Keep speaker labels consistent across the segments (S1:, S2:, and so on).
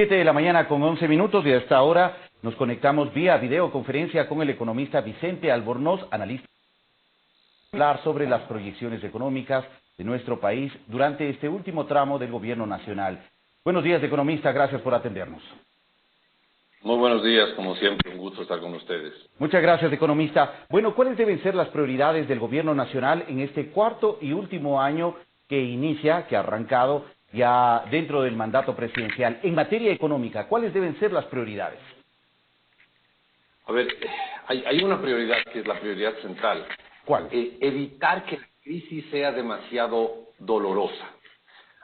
S1: 7 de la mañana con 11 minutos y a esta hora nos conectamos vía videoconferencia con el economista Vicente Albornoz, analista, para hablar sobre las proyecciones económicas de nuestro país durante este último tramo del gobierno nacional. Buenos días, economista, gracias por atendernos.
S2: Muy buenos días, como siempre, un gusto estar con ustedes.
S1: Muchas gracias, economista. Bueno, ¿cuáles deben ser las prioridades del gobierno nacional en este cuarto y último año que ha arrancado ya dentro del mandato presidencial? En materia económica, ¿cuáles deben ser las prioridades?
S2: A ver, hay una prioridad que es la prioridad central.
S1: ¿Cuál?
S2: Evitar que la crisis sea demasiado dolorosa.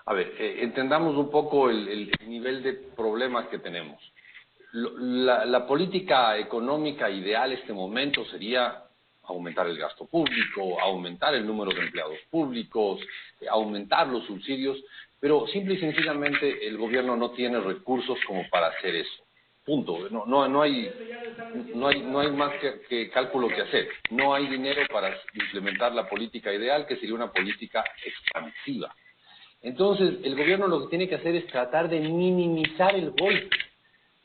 S2: A ver, entendamos un poco el nivel de problemas que tenemos. La política económica ideal en este momento sería aumentar el gasto público, aumentar el número de empleados públicos, aumentar los subsidios, pero simple y sencillamente el gobierno no tiene recursos como para hacer eso. Punto. No hay más que cálculo que hacer. No hay dinero para implementar la política ideal, que sería una política expansiva. Entonces, el gobierno lo que tiene que hacer es tratar de minimizar el golpe.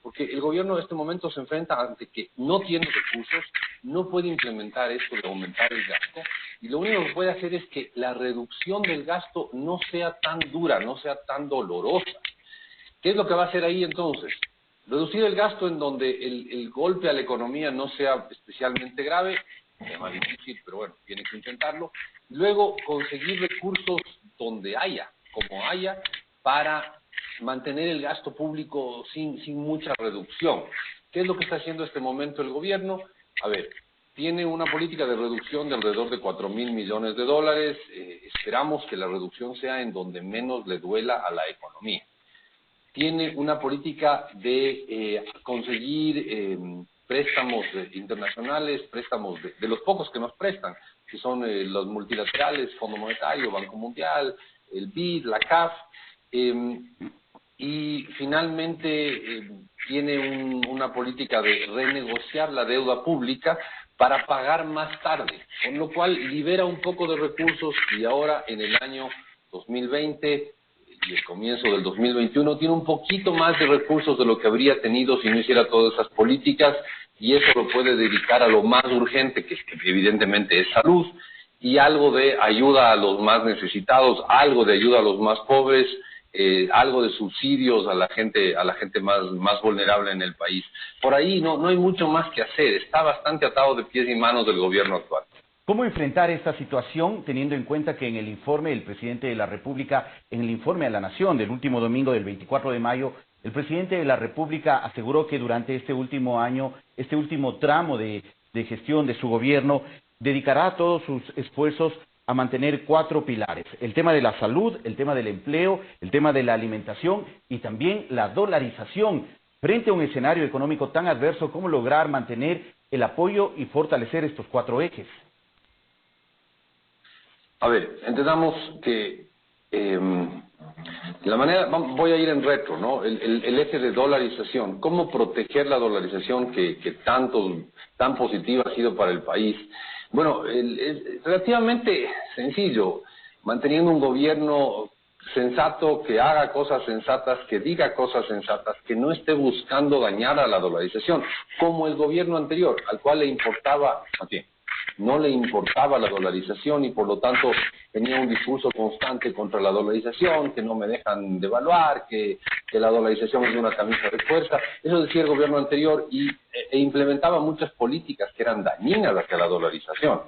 S2: Porque el gobierno en este momento se enfrenta ante que no tiene recursos, no puede implementar esto de aumentar el gasto, y lo único que puede hacer es que la reducción del gasto no sea tan dura, no sea tan dolorosa. ¿Qué es lo que va a hacer ahí entonces? Reducir el gasto en donde el golpe a la economía no sea especialmente grave, es más difícil, pero bueno, tiene que intentarlo. Luego, conseguir recursos donde haya, como haya, para mantener el gasto público sin mucha reducción. ¿Qué es lo que está haciendo en este momento el gobierno? A ver, tiene una política de reducción de alrededor de 4.000 millones de dólares. Esperamos que la reducción sea en donde menos le duela a la economía. Tiene una política de conseguir préstamos internacionales, préstamos de los pocos que nos prestan, que son los multilaterales, Fondo Monetario, Banco Mundial, el BID, la CAF, y finalmente tiene una política de renegociar la deuda pública para pagar más tarde, con lo cual libera un poco de recursos y ahora en el año 2020 y el comienzo del 2021 tiene un poquito más de recursos de lo que habría tenido si no hiciera todas esas políticas, y eso lo puede dedicar a lo más urgente, que evidentemente es salud, y algo de ayuda a los más necesitados, algo de ayuda a los más pobres, algo de subsidios a la gente más vulnerable en el país. Por ahí no hay mucho más que hacer, está bastante atado de pies y manos del gobierno actual.
S1: ¿Cómo enfrentar esta situación teniendo en cuenta que en el informe del presidente de la República, en el informe a la Nación del último domingo del 24 de mayo, el presidente de la República aseguró que durante este último año, este último tramo de gestión de su gobierno, dedicará todos sus esfuerzos a mantener 4 pilares: el tema de la salud, el tema del empleo, el tema de la alimentación y también la dolarización? Frente a un escenario económico tan adverso, ¿cómo lograr mantener el apoyo y fortalecer estos 4 ejes?
S2: A ver, entendamos que la manera, voy a ir en retro, ¿no? El eje de dolarización, ¿cómo proteger la dolarización que tan positiva ha sido para el país? Bueno, es relativamente sencillo, manteniendo un gobierno sensato, que haga cosas sensatas, que diga cosas sensatas, que no esté buscando dañar a la dolarización, como el gobierno anterior, al cual le importaba, no le importaba la dolarización y por lo tanto tenía un discurso constante contra la dolarización, que no me dejan devaluar, que la dolarización es una camisa de fuerza. Eso decía el gobierno anterior e implementaba muchas políticas que eran dañinas hacia la dolarización.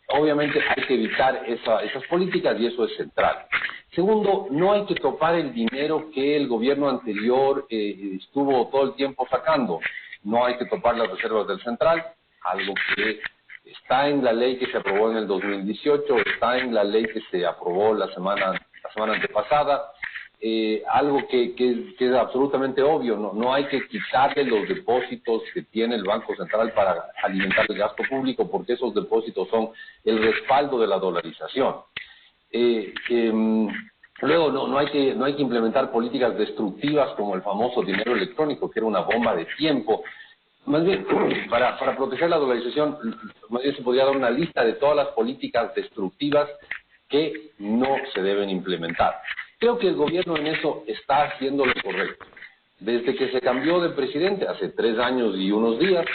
S2: Obviamente hay que evitar esas políticas y eso es central. Segundo, no hay que topar el dinero que el gobierno anterior estuvo todo el tiempo sacando. No hay que topar las reservas del central, algo que está en la ley que se aprobó en el 2018, está en la ley que se aprobó la semana antepasada, algo que es absolutamente obvio, no hay que quitarle los depósitos que tiene el Banco Central para alimentar el gasto público, porque esos depósitos son el respaldo de la dolarización. Luego no hay que implementar políticas destructivas como el famoso dinero electrónico, que era una bomba de tiempo. Más bien, para proteger la dolarización, más bien se podría dar una lista de todas las políticas destructivas que no se deben implementar. Creo que el gobierno en eso está haciendo lo correcto. desde que se cambió de presidente, hace 3 años y unos días,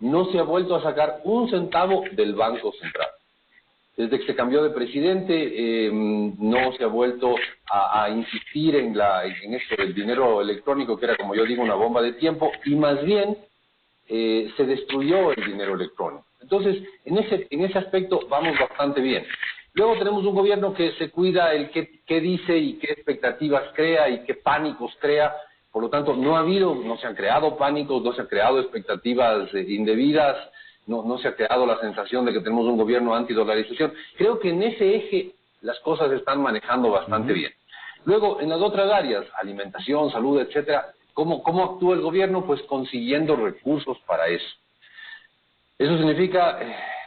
S2: no se ha vuelto a sacar un centavo del Banco Central. Desde que se cambió de presidente, no se ha vuelto a insistir en esto del dinero electrónico, que era, como yo digo, una bomba de tiempo, y más bien se destruyó el dinero electrónico. Entonces, en ese aspecto vamos bastante bien. Luego tenemos un gobierno que se cuida el qué dice y qué expectativas crea y qué pánicos crea. Por lo tanto, no se han creado pánicos, no se han creado expectativas indebidas, no se ha creado la sensación de que tenemos un gobierno antidolarización. Creo que en ese eje las cosas se están manejando bastante bien. Luego, en las otras áreas, alimentación, salud, etcétera, ¿cómo actúa el gobierno? Pues consiguiendo recursos para eso. Eso significa,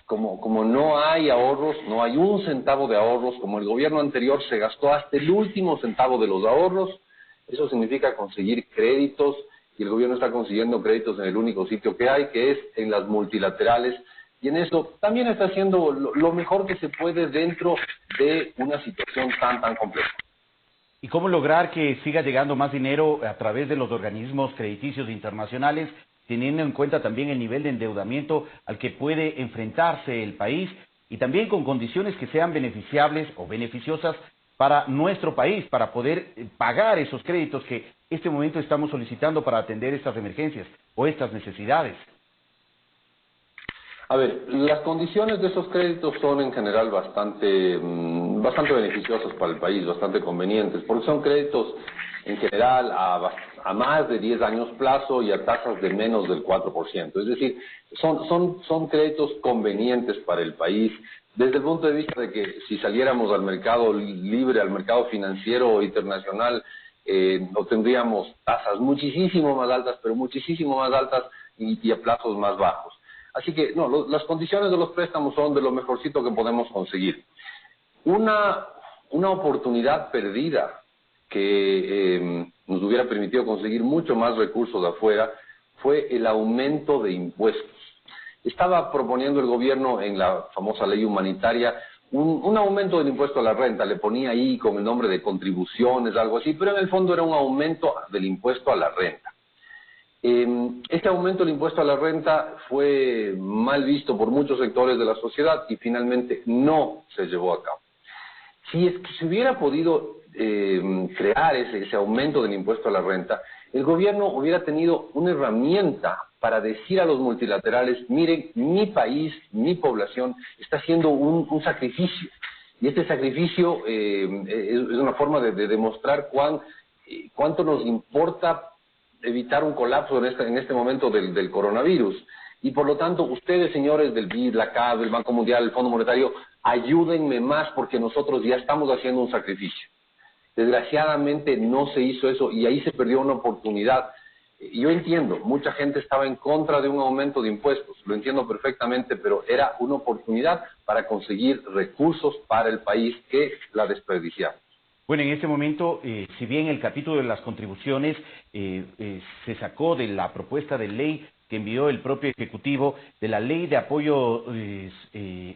S2: como no hay ahorros, no hay un centavo de ahorros, como el gobierno anterior se gastó hasta el último centavo de los ahorros, eso significa conseguir créditos, y el gobierno está consiguiendo créditos en el único sitio que hay, que es en las multilaterales, y en eso también está haciendo lo mejor que se puede dentro de una situación tan compleja.
S1: ¿Y cómo lograr que siga llegando más dinero a través de los organismos crediticios internacionales, teniendo en cuenta también el nivel de endeudamiento al que puede enfrentarse el país y también con condiciones que sean beneficiables o beneficiosas para nuestro país, para poder pagar esos créditos que en este momento estamos solicitando para atender estas emergencias o estas necesidades?
S2: A ver, las condiciones de esos créditos son en general bastante beneficiosas para el país, bastante convenientes, porque son créditos en general a más de 10 años plazo y a tasas de menos del 4%. Es decir, son créditos convenientes para el país, desde el punto de vista de que si saliéramos al mercado libre, al mercado financiero internacional, obtendríamos tasas muchísimo más altas, pero muchísimo más altas y a plazos más bajos. Así que, las condiciones de los préstamos son de lo mejorcito que podemos conseguir. Una oportunidad perdida que nos hubiera permitido conseguir mucho más recursos de afuera fue el aumento de impuestos. Estaba proponiendo el gobierno en la famosa ley humanitaria un aumento del impuesto a la renta, le ponía ahí con el nombre de contribuciones, algo así, pero en el fondo era un aumento del impuesto a la renta. Este aumento del impuesto a la renta fue mal visto por muchos sectores de la sociedad y finalmente no se llevó a cabo. Si es que se hubiera podido crear ese aumento del impuesto a la renta, el gobierno hubiera tenido una herramienta para decir a los multilaterales, miren, mi país, mi población está haciendo un sacrificio. Y este sacrificio es una forma de demostrar cuánto nos importa evitar un colapso en este momento del coronavirus. Y por lo tanto, ustedes, señores del BID, la CAD, el Banco Mundial, el Fondo Monetario, ayúdenme más porque nosotros ya estamos haciendo un sacrificio. Desgraciadamente no se hizo eso y ahí se perdió una oportunidad. Yo entiendo, mucha gente estaba en contra de un aumento de impuestos, lo entiendo perfectamente, pero era una oportunidad para conseguir recursos para el país que la desperdiciamos.
S1: Bueno, en este momento, si bien el capítulo de las contribuciones se sacó de la propuesta de ley que envió el propio Ejecutivo, de la ley de apoyo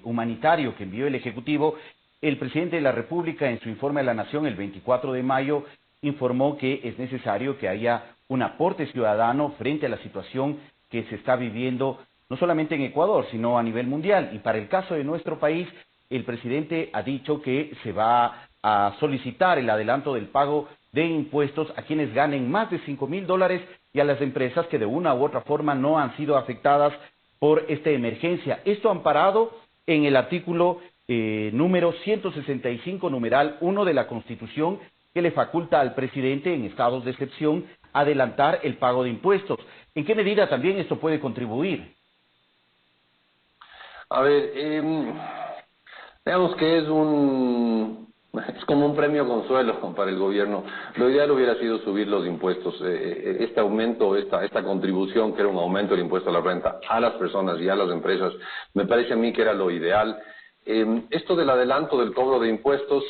S1: humanitario que envió el Ejecutivo, el presidente de la República en su informe a la Nación el 24 de mayo informó que es necesario que haya un aporte ciudadano frente a la situación que se está viviendo no solamente en Ecuador, sino a nivel mundial. Y para el caso de nuestro país, el presidente ha dicho que se va a solicitar el adelanto del pago de impuestos a quienes ganen más de $5,000 y a las empresas que de una u otra forma no han sido afectadas por esta emergencia. Esto amparado en el artículo número 165, numeral 1 de la Constitución, que le faculta al presidente en estados de excepción adelantar el pago de impuestos. ¿En qué medida también esto puede contribuir?
S2: A ver, digamos que es como un premio consuelo para el gobierno. Lo ideal hubiera sido subir los impuestos. Este aumento, esta contribución, que era un aumento del impuesto a la renta a las personas y a las empresas, me parece a mí que era lo ideal. Esto del adelanto del cobro de impuestos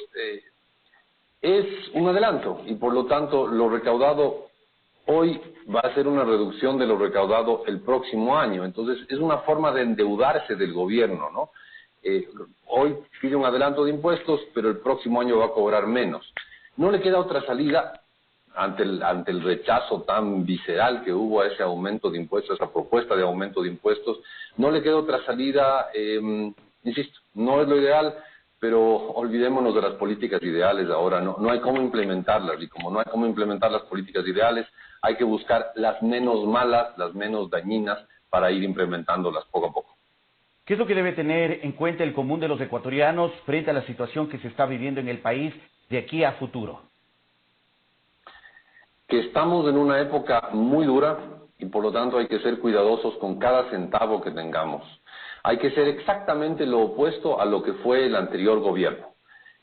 S2: es un adelanto y por lo tanto lo recaudado hoy va a ser una reducción de lo recaudado el próximo año. Entonces es una forma de endeudarse del gobierno, ¿no? Hoy pide un adelanto de impuestos, pero el próximo año va a cobrar menos. No le queda otra salida ante el rechazo tan visceral que hubo a ese aumento de impuestos, a esa propuesta de aumento de impuestos, no le queda otra salida, insisto, no es lo ideal, pero olvidémonos de las políticas ideales ahora, no hay cómo implementarlas, y como no hay cómo implementar las políticas ideales, hay que buscar las menos malas, las menos dañinas, para ir implementándolas poco a poco.
S1: ¿Qué es lo que debe tener en cuenta el común de los ecuatorianos frente a la situación que se está viviendo en el país de aquí a futuro?
S2: Que estamos en una época muy dura y por lo tanto hay que ser cuidadosos con cada centavo que tengamos. Hay que ser exactamente lo opuesto a lo que fue el anterior gobierno.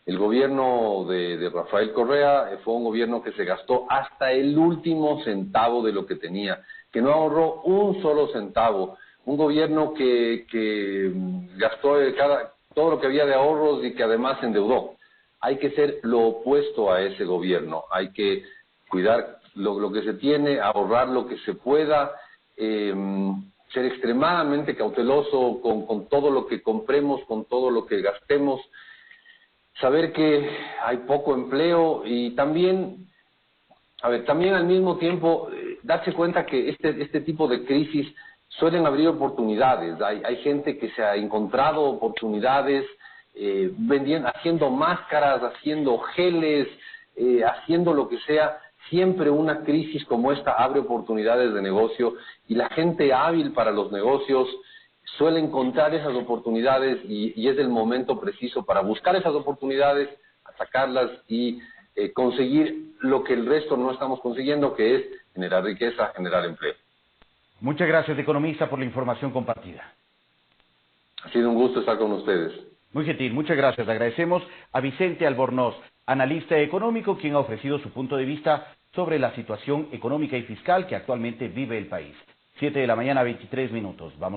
S2: El gobierno de Rafael Correa fue un gobierno que se gastó hasta el último centavo de lo que tenía, que no ahorró un solo centavo. Un gobierno que gastó todo lo que había de ahorros y que además se endeudó. Hay que ser lo opuesto a ese gobierno. Hay que cuidar lo que se tiene, ahorrar lo que se pueda, ser extremadamente cauteloso con todo lo que compremos, con todo lo que gastemos, saber que hay poco empleo y también al mismo tiempo darse cuenta que este tipo de crisis suelen abrir oportunidades. Hay gente que se ha encontrado oportunidades haciendo máscaras, haciendo geles, haciendo lo que sea. Siempre una crisis como esta abre oportunidades de negocio y la gente hábil para los negocios suele encontrar esas oportunidades y es el momento preciso para buscar esas oportunidades, atacarlas y conseguir lo que el resto no estamos consiguiendo, que es generar riqueza, generar empleo.
S1: Muchas gracias, economista, por la información compartida.
S2: Ha sido un gusto estar con ustedes.
S1: Muy gentil, muchas gracias. Le agradecemos a Vicente Albornoz, analista económico, quien ha ofrecido su punto de vista sobre la situación económica y fiscal que actualmente vive el país. 7 de la mañana, 23 minutos. Vamos.